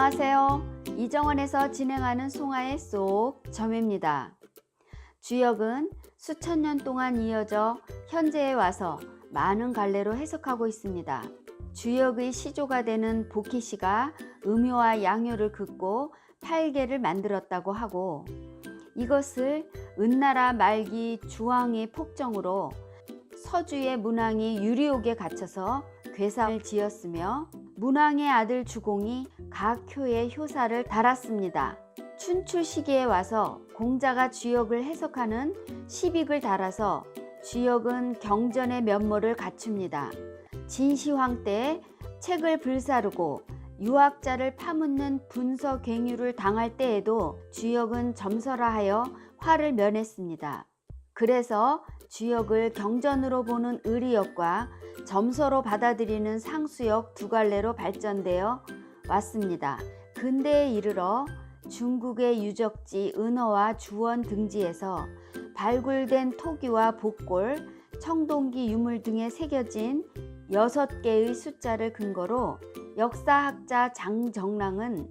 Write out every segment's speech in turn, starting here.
안녕하세요. 이정원에서 진행하는 송하의 쏙 점입니다. 주역은 수천 년 동안 이어져 현재에 와서 많은 갈래로 해석하고 있습니다. 주역의 시조가 되는 복희씨가 음요와 양요를 긋고 8개를 만들었다고 하고, 이것을 은나라 말기 주왕의 폭정으로 서주의 문왕이 유리옥에 갇혀서 괴상을 지었으며, 문왕의 아들 주공이 각 효에 효사를 달았습니다. 춘추 시기에 와서 공자가 주역을 해석하는 시빅을 달아서 주역은 경전의 면모를 갖춥니다. 진시황 때 책을 불사르고 유학자를 파묻는 분서괭유를 당할 때에도 주역은 점설하여 화를 면했습니다. 그래서 주역을 경전으로 보는 의리역과 점서로 받아들이는 상수역 두 갈래로 발전되어 왔습니다. 근대에 이르러 중국의 유적지 은어와 주원 등지에서 발굴된 토기와 복골, 청동기 유물 등에 새겨진 6개의 숫자를 근거로 역사학자 장정랑은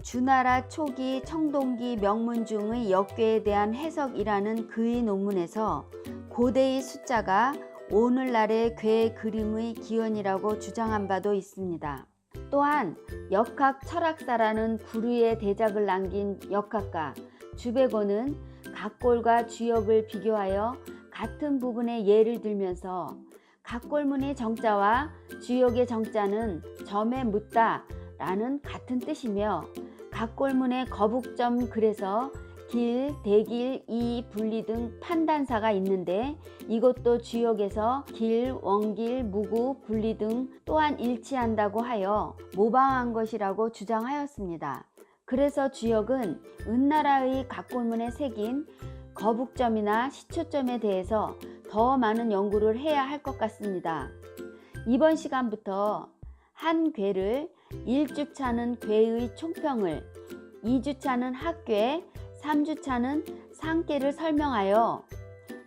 주나라 초기 청동기 명문 중의 역괴에 대한 해석이라는 그의 논문에서 고대의 숫자가 오늘날의 괴 그림의 기원이라고 주장한 바도 있습니다. 또한 역학 철학사라는 구류의 대작을 남긴 역학가 주백원은 각골과 주역을 비교하여 같은 부분의 예를 들면서 각골문의 정자와 주역의 정자는 점에 묻다 라는 같은 뜻이며, 각골문의 거북점 글에서 길, 대길, 이, 분리 등 판단사가 있는데 이것도 주역에서 길, 원길, 무구, 분리 등 또한 일치한다고 하여 모방한 것이라고 주장하였습니다. 그래서 주역은 은나라의 각골문에 새긴 거북점이나 시초점에 대해서 더 많은 연구를 해야 할 것 같습니다. 이번 시간부터 한 괴를 1주차는 괴의 총평을, 2주차는 학괴, 3주차는 상괴를 설명하여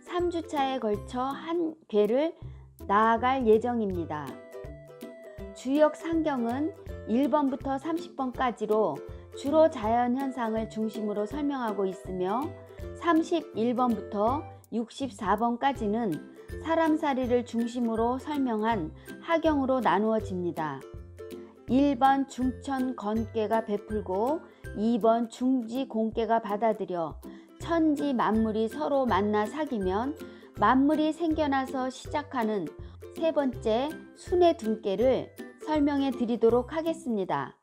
3주차에 걸쳐 한 괴를 나아갈 예정입니다. 주역 상경은 1번부터 30번까지로 주로 자연현상을 중심으로 설명하고 있으며, 31번부터 64번까지는 사람살이를 중심으로 설명한 하경으로 나누어집니다. 1번 중천건괴가 베풀고 2번 중지공괴가 받아들여 천지 만물이 서로 만나 사귀면 만물이 생겨나서 시작하는 세 번째 순의 둔괴를 설명해 드리도록 하겠습니다.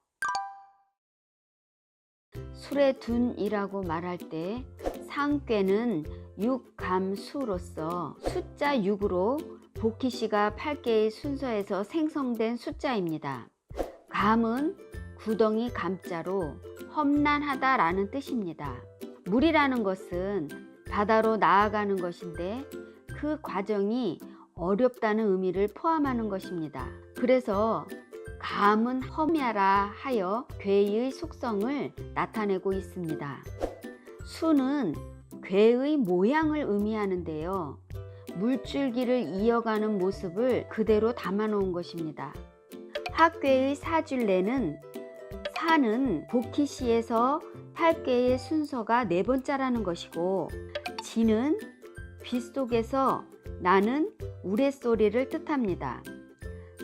술의 둔이라고 말할 때 상괴는 육감수로서 숫자 6으로 복희씨가 8개의 순서에서 생성된 숫자입니다. 감은 구덩이 감자로 험난하다 라는 뜻입니다. 물이라는 것은 바다로 나아가는 것인데 그 과정이 어렵다는 의미를 포함하는 것입니다. 그래서 감은 험야라 하여 괴의 속성을 나타내고 있습니다. 수는 괴의 모양을 의미하는데요, 물줄기를 이어가는 모습을 그대로 담아 놓은 것입니다. 학괴의 사줄레는 사는 복희씨에서 8개의 순서가 네 번째라는 것이고, 지는 빗속에서 나는 우레소리를 뜻합니다.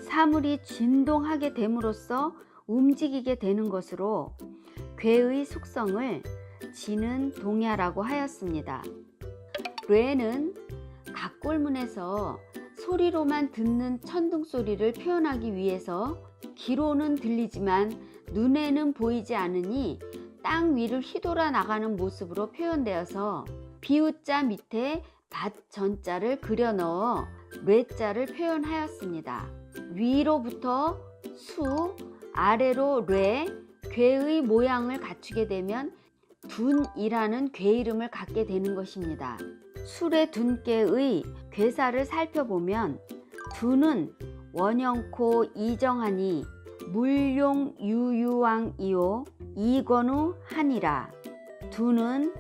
사물이 진동하게 됨으로써 움직이게 되는 것으로 괴의 속성을 지는 동야라고 하였습니다. 뇌는 각골문에서 소리로만 듣는 천둥소리를 표현하기 위해서 귀로는 들리지만 눈에는 보이지 않으니 땅 위를 휘돌아 나가는 모습으로 표현되어서 비우자 밑에 밭 전자를 그려 넣어 뇌자를 표현하였습니다. 위로부터 수, 아래로 뇌, 괴의 모양을 갖추게 되면 둔이라는 괴 이름을 갖게 되는 것입니다. 술의 둔괴의 괴사를 살펴보면 둔은 원영코 이정하니 물용 유유왕이요 이건우 하니라. 둔은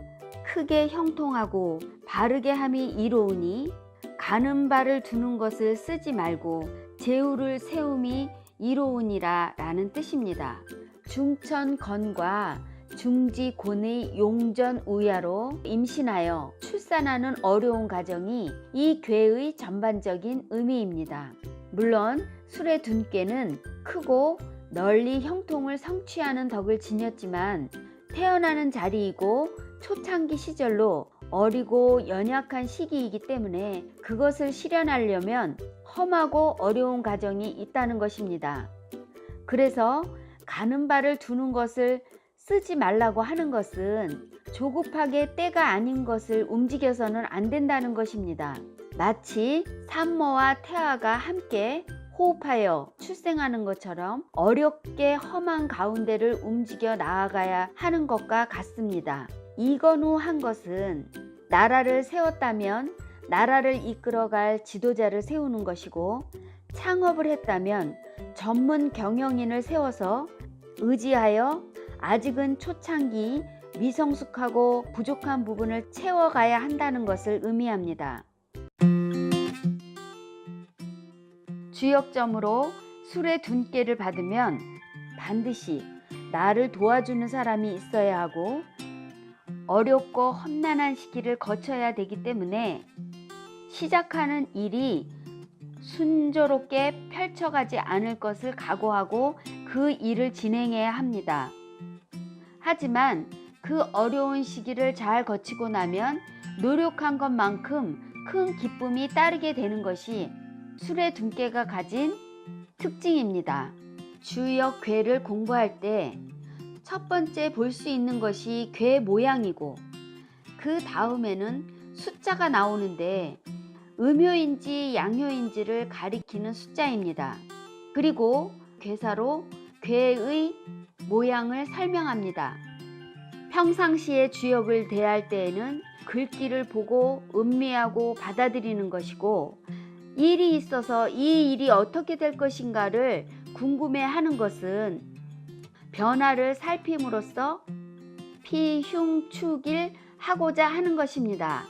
크게 형통하고 바르게 함이 이로우니 가는 바를 두는 것을 쓰지 말고 제우를 세움이 이로우니라 라는 뜻입니다. 중천건과 중지곤의 용전우야로 임신하여 출산하는 어려운 가정이 이 궤의 전반적인 의미입니다. 물론 술의 둔꾀는 크고 널리 형통을 성취하는 덕을 지녔지만 태어나는 자리이고 초창기 시절로 어리고 연약한 시기이기 때문에 그것을 실현하려면 험하고 어려운 과정이 있다는 것입니다. 그래서 가는 발을 두는 것을 쓰지 말라고 하는 것은 조급하게 때가 아닌 것을 움직여서는 안 된다는 것입니다. 마치 산모와 태아가 함께 호흡하여 출생하는 것처럼 어렵게 험한 가운데를 움직여 나아가야 하는 것과 같습니다. 이건우 한 것은 나라를 세웠다면 나라를 이끌어갈 지도자를 세우는 것이고, 창업을 했다면 전문 경영인을 세워서 의지하여 아직은 초창기 미성숙하고 부족한 부분을 채워가야 한다는 것을 의미합니다. 주역점으로 술의 둔꾀를 받으면 반드시 나를 도와주는 사람이 있어야 하고 어렵고 험난한 시기를 거쳐야 되기 때문에 시작하는 일이 순조롭게 펼쳐가지 않을 것을 각오하고 그 일을 진행해야 합니다. 하지만 그 어려운 시기를 잘 거치고 나면 노력한 것만큼 큰 기쁨이 따르게 되는 것이 술의 둔꾀가 가진 특징입니다. 주역 궤를 공부할 때 첫 번째 볼 수 있는 것이 궤 모양이고, 그 다음에는 숫자가 나오는데 음효인지 양효인지를 가리키는 숫자입니다. 그리고 궤사로 궤의 모양을 설명합니다. 평상시에 주역을 대할 때에는 글귀를 보고 음미하고 받아들이는 것이고, 일이 있어서 이 일이 어떻게 될 것인가를 궁금해하는 것은 변화를 살핌으로써 피흉축일 하고자 하는 것입니다.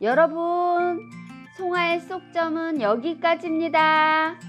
여러분, 송하의 쏙점은 여기까지입니다.